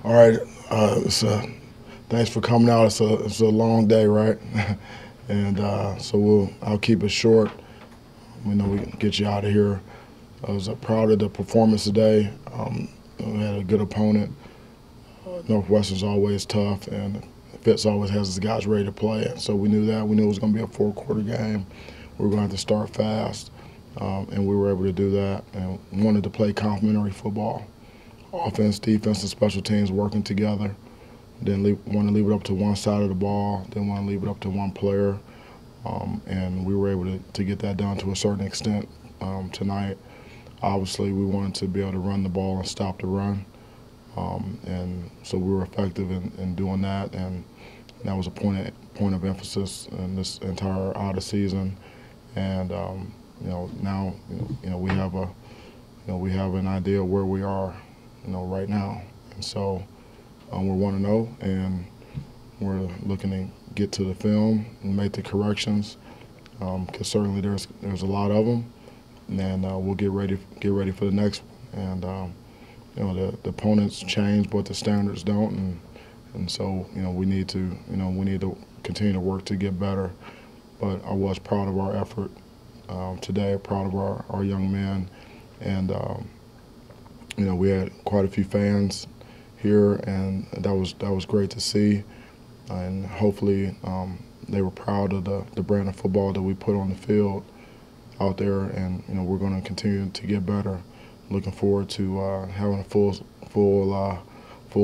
All right. Thanks for coming out. It's a long day, right? And so I'll keep it short. We know we can get you out of here. I was proud of the performance today. We had a good opponent. Northwestern's always tough, and Fitz always has his guys ready to play. And so we knew that. We knew it was going to be a four-quarter game. We were going to have to start fast, and we were able to do that. And wanted to play complementary football. Offense, defense, and special teams working together. Didn't want to leave it up to one side of the ball. Didn't want to leave it up to one player. And we were able to get that done to a certain extent tonight. Obviously, we wanted to be able to run the ball and stop the run. And so we were effective in doing that. And that was a point of emphasis in this entire outer season. And now we have an idea of where we are right now. And so we're 1-0, and we're looking to get to the film and make the corrections, because certainly there's a lot of them, and we'll get ready for the next one. And the opponents change, but the standards don't, and so we need to continue to work to get better. But I was proud of our effort today, proud of our young men, and we had quite a few fans here, and that was great to see. And hopefully they were proud of the brand of football that we put on the field out there, and we're going to continue to get better. Looking forward to having a full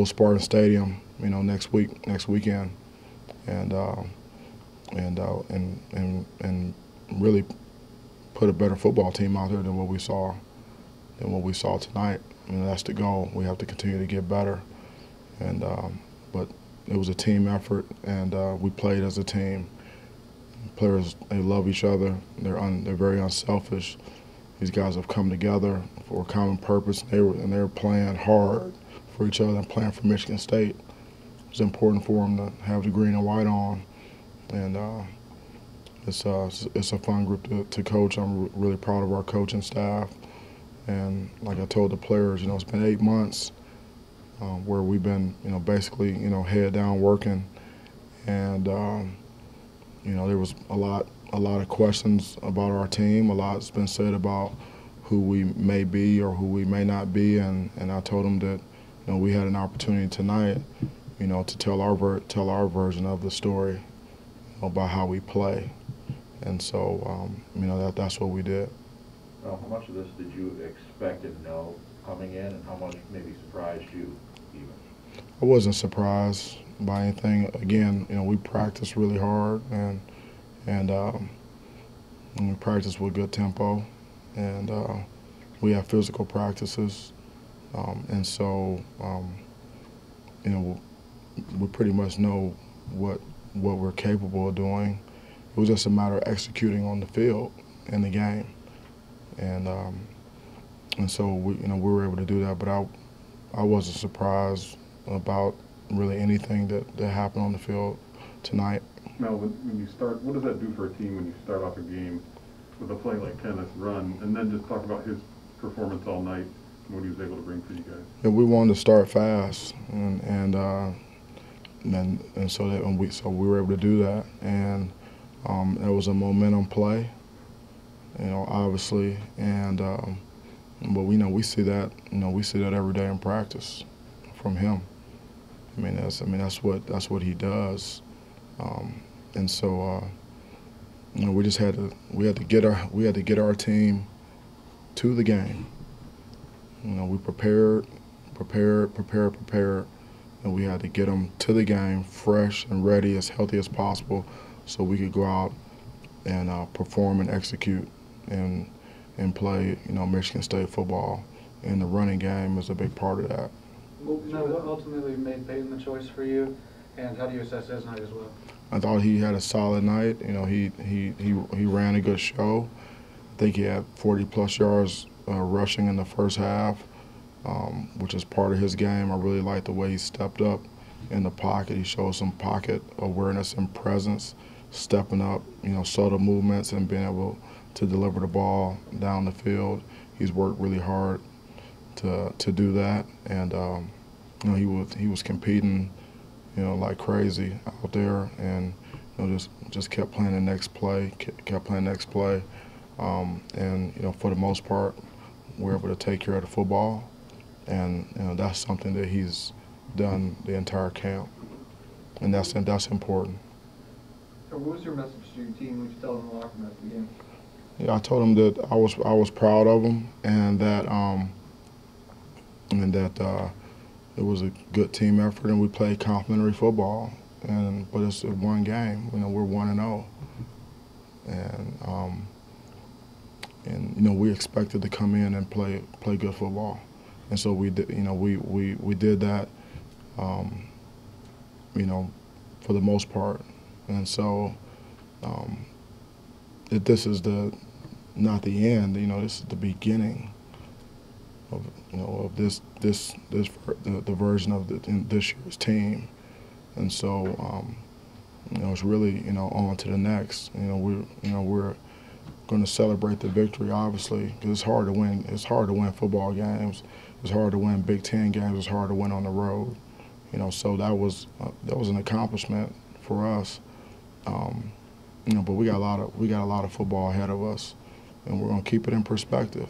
Spartan Stadium, next weekend, and really put a better football team out there than what we saw tonight. That's the goal. We have to continue to get better, but it was a team effort, and we played as a team. Players, they love each other. They're very unselfish. These guys have come together for a common purpose, and they were playing hard for each other and playing for Michigan State. It was important for them to have the green and white on, and it's a fun group to coach. I'm really proud of our coaching staff. And like I told the players, it's been 8 months where we've been, basically, head down working. And, there was a lot of questions about our team. A lot's been said about who we may be or who we may not be. And I told them that, we had an opportunity tonight, to tell our version of the story about how we play. And so, that's what we did. Well, how much of this did you expect and know coming in, and how much maybe surprised you even? I wasn't surprised by anything. Again, we practiced really hard, and we practiced with good tempo, and we have physical practices, and so we pretty much know what we're capable of doing. It was just a matter of executing on the field in the game. And so we were able to do that, but I wasn't surprised about really anything that happened on the field tonight. Mel, when you start, what does that do for a team when you start off a game with a play like Kenneth run, and then just talk about his performance all night and what he was able to bring for you guys? Yeah, we wanted to start fast, and so we were able to do that, and it was a momentum play. Obviously, and but we see that every day in practice from him. That's what he does, and so we just had to get our team to the game. We prepared, and we had to get them to the game fresh and ready, as healthy as possible, so we could go out and perform and execute and play, Michigan State football. And the running game is a big part of that. Now, what ultimately made Peyton the choice for you, and how do you assess his night as well? I thought he had a solid night. He ran a good show. I think he had 40-plus yards rushing in the first half, which is part of his game. I really liked the way he stepped up in the pocket. He showed some pocket awareness and presence, stepping up, subtle movements and being able to deliver the ball down the field. He's worked really hard to do that, and he was competing, like crazy out there, and just kept playing the next play, kept playing the next play, and for the most part, we're able to take care of the football, and that's something that he's done the entire camp, and that's important. So what was your message to your team? What did you tell them in the locker room after the game? Yeah, I told him that I was proud of him, and that it was a good team effort, and we played complimentary football. But it's one game. We're 1-0, and we expected to come in and play good football, and so we did. We did that. For the most part, and so this is not the end. This is the beginning of the version of this year's team, and so it's really on to the next. We're going to celebrate the victory, obviously, because it's hard to win. It's hard to win football games. It's hard to win Big Ten games. It's hard to win on the road. So that was an accomplishment for us. But we got a lot of football ahead of us, and we're going to keep it in perspective.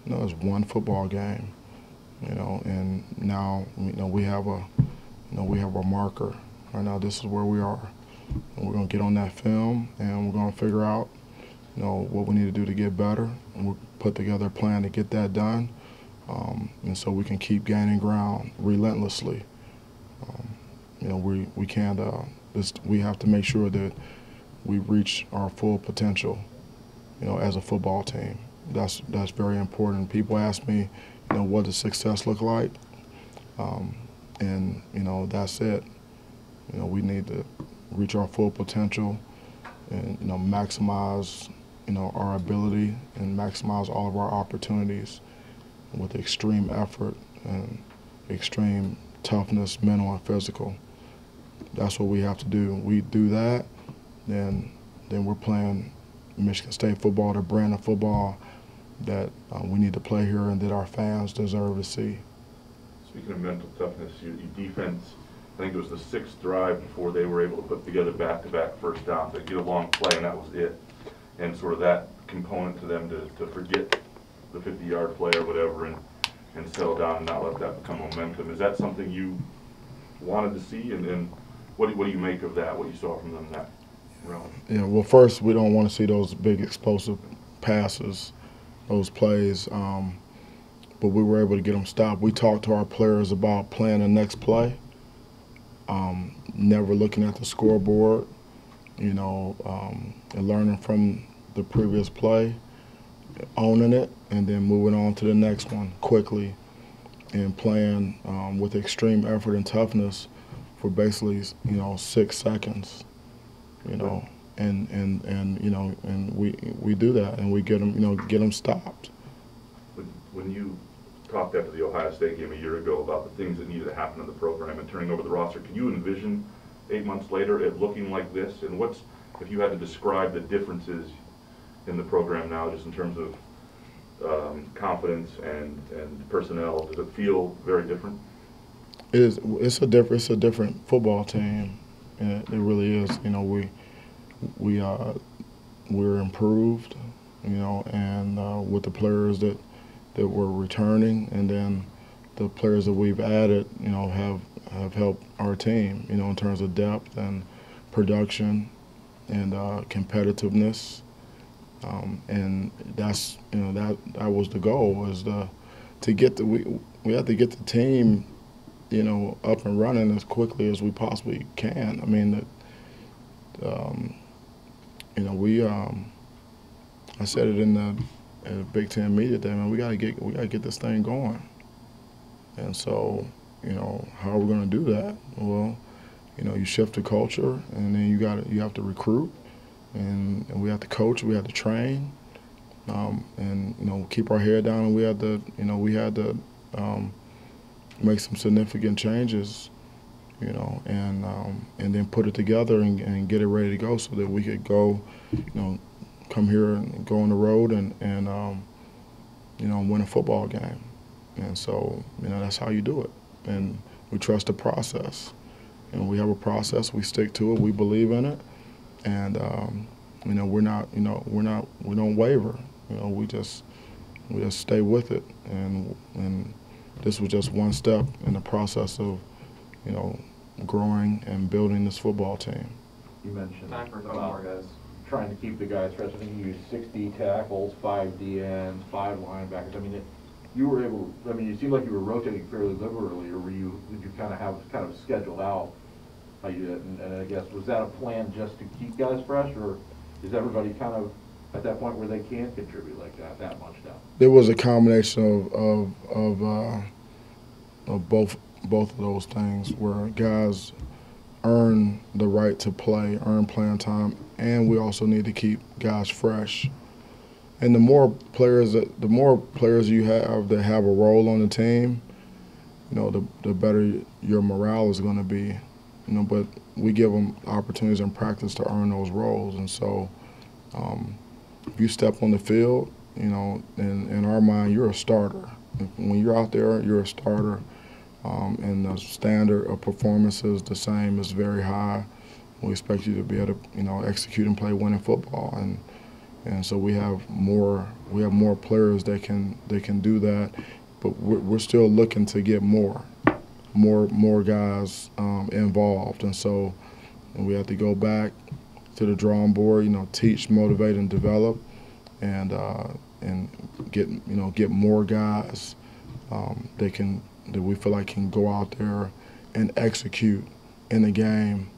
It's one football game, and now we have a marker. Right now, this is where we are, and we're going to get on that film, and we're going to figure out what we need to do to get better, and we'll put together a plan to get that done, and so we can keep gaining ground relentlessly. We can't. We have to make sure that we reach our full potential, as a football team. That's very important. People ask me, what does success look like? And that's it. We need to reach our full potential and maximize our ability and maximize all of our opportunities with extreme effort and extreme toughness, mental and physical. That's what we have to do. We do that, then we're playing Michigan State football, the brand of football that we need to play here and that our fans deserve to see. Speaking of mental toughness, your defense, I think it was the sixth drive before they were able to put together back-to-back first downs. They get a long play, and that was it. And sort of that component to them to forget the 50-yard play or whatever and settle down and not let that become momentum. Is that something you wanted to see? And what do you make of that, what you saw from them in that realm? Yeah, well, first, we don't want to see those big explosive passes, those plays, but we were able to get them stopped. We talked to our players about playing the next play, never looking at the scoreboard, and learning from the previous play, owning it, and then moving on to the next one quickly and playing with extreme effort and toughness for basically 6 seconds, and we do that and we get them stopped. When you talked after the Ohio State game a year ago about the things that needed to happen in the program and turning over the roster, can you envision 8 months later it looking like this? And if you had to describe the differences in the program now, just in terms of confidence and personnel, does it feel very different? It's a different football team. It really is. We're improved, and with the players that were returning, and then the players that we've added, have helped our team, in terms of depth and production and competitiveness. And that's that was the goal, was to get we have to get the team up and running as quickly as we possibly can. I mean, I said it in the Big Ten media day, man. We gotta get this thing going. And so, how are we going to do that? Well, you shift the culture, and then you have to recruit, and we have to coach, we have to train, and keep our head down. And we had to make some significant changes, and then put it together and get it ready to go so that we could go, come here and go on the road and win a football game. And so, that's how you do it. And we trust the process. And we have a process. We stick to it. We believe in it, and we don't waver. We just stay with it. And this was just one step in the process of growing and building this football team. You mentioned Time for a couple more guys. trying to keep the guys fresh. I think you used 60 tackles, 5 DNs, 5 linebackers. I mean, you were able. I mean, it seemed like you were rotating fairly liberally, or did you kind of schedule out how you did? And I guess, was that a plan just to keep guys fresh, or is everybody kind of at that point where they can contribute like that much now? There was a combination of both of those things, where guys earn the right to play, earn playing time, and we also need to keep guys fresh. And the more players you have that have a role on the team, the better your morale is going to be. But we give them opportunities in practice to earn those roles. And so, if you step on the field, in our mind, you're a starter. When you're out there, you're a starter. And the standard of performance is the same, is very high. We expect you to be able to, execute and play winning football, and so we have more players that can do that, but we're still looking to get more guys involved, and so we have to go back to the drawing board, teach, motivate, and develop, and get more guys that we feel like can go out there and execute in the game,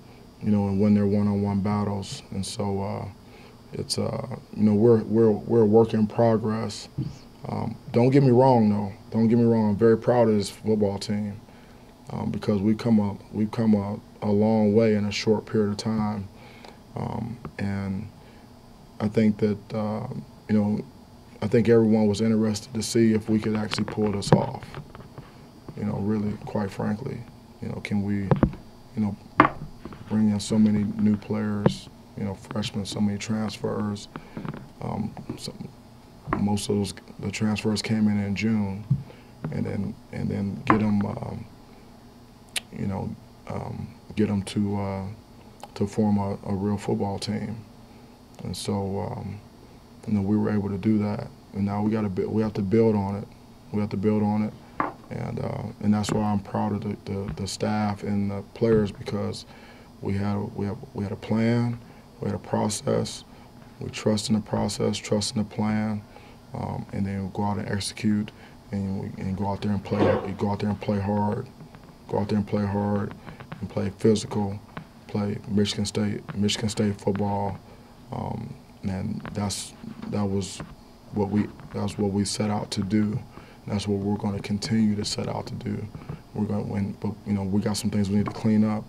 and win their one-on-one battles. And so it's we're a work in progress. Don't get me wrong, though. Don't get me wrong. I'm very proud of this football team because we've come a long way in a short period of time, and I think that I think everyone was interested to see if we could actually pull this off. Really, quite frankly, can we, bring in so many new players, freshmen, so many transfers. Most of the transfers came in June, and then get them to form a real football team. And so, we were able to do that. And now we have to build on it. We have to build on it. And that's why I'm proud of the staff and the players, because we had a plan, we had a process, we trust in the process, trust in the plan, and then we go out and execute, and go out there and play. Go out there and play hard, and play physical, play Michigan State football, and that was what we set out to do. That's what we're going to continue to set out to do. We're going to win, but we got some things we need to clean up.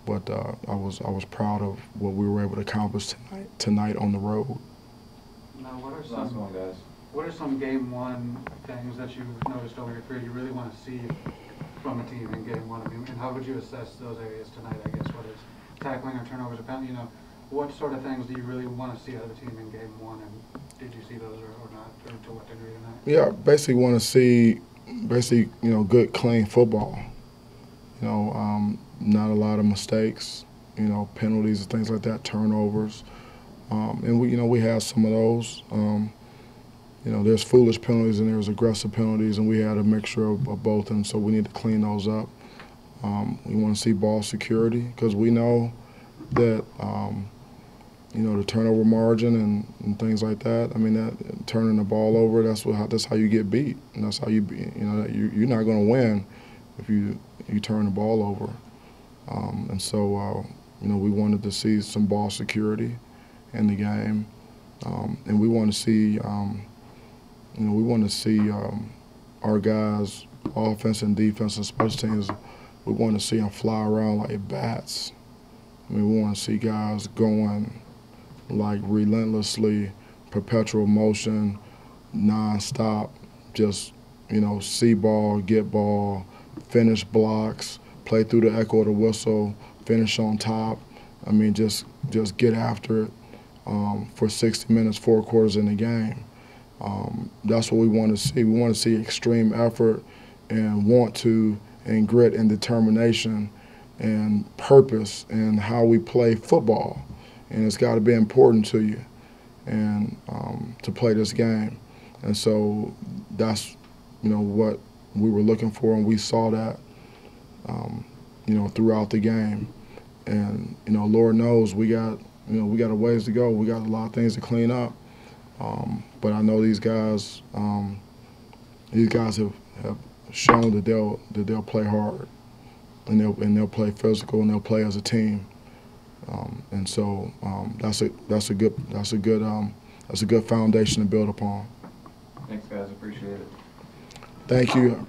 But I was proud of what we were able to accomplish tonight on the road. Now, what are some game one things that you've noticed over your career you really want to see from a team in game one? I mean, and how would you assess those areas tonight? I guess whether it's tackling or turnovers or penalty, what sort of things do you really want to see out of the team in game one, and did you see those or not, or to what degree tonight? Yeah, basically want to see good, clean football. Not a lot of mistakes, penalties and things like that, turnovers, and we had some of those. There's foolish penalties and there's aggressive penalties, and we had a mixture of both, and so we need to clean those up. We want to see ball security, because we know that the turnover margin and things like that. I mean, that turning the ball over, that's how you get beat, and that's how you're not going to win if you turn the ball over. And so we wanted to see some ball security in the game, and we want to see our guys, offense and defense and special teams. We want to see them fly around like bats. I mean, we want to see guys going like relentlessly, perpetual motion, nonstop, just, see ball, get ball, finish blocks, play through the echo of the whistle, finish on top. I mean, just get after it for 60 minutes, 4 quarters in the game. That's what we want to see. We want to see extreme effort and want to and grit and determination and purpose in how we play football. And it's got to be important to you and to play this game. And so that's, what we were looking for, and we saw that, throughout the game. And, Lord knows we got a ways to go. We got a lot of things to clean up. But I know these guys have shown that they'll play hard, and they'll play physical, and they'll play as a team. And so that's a good foundation to build upon. Thanks, guys. Appreciate it. Thank you.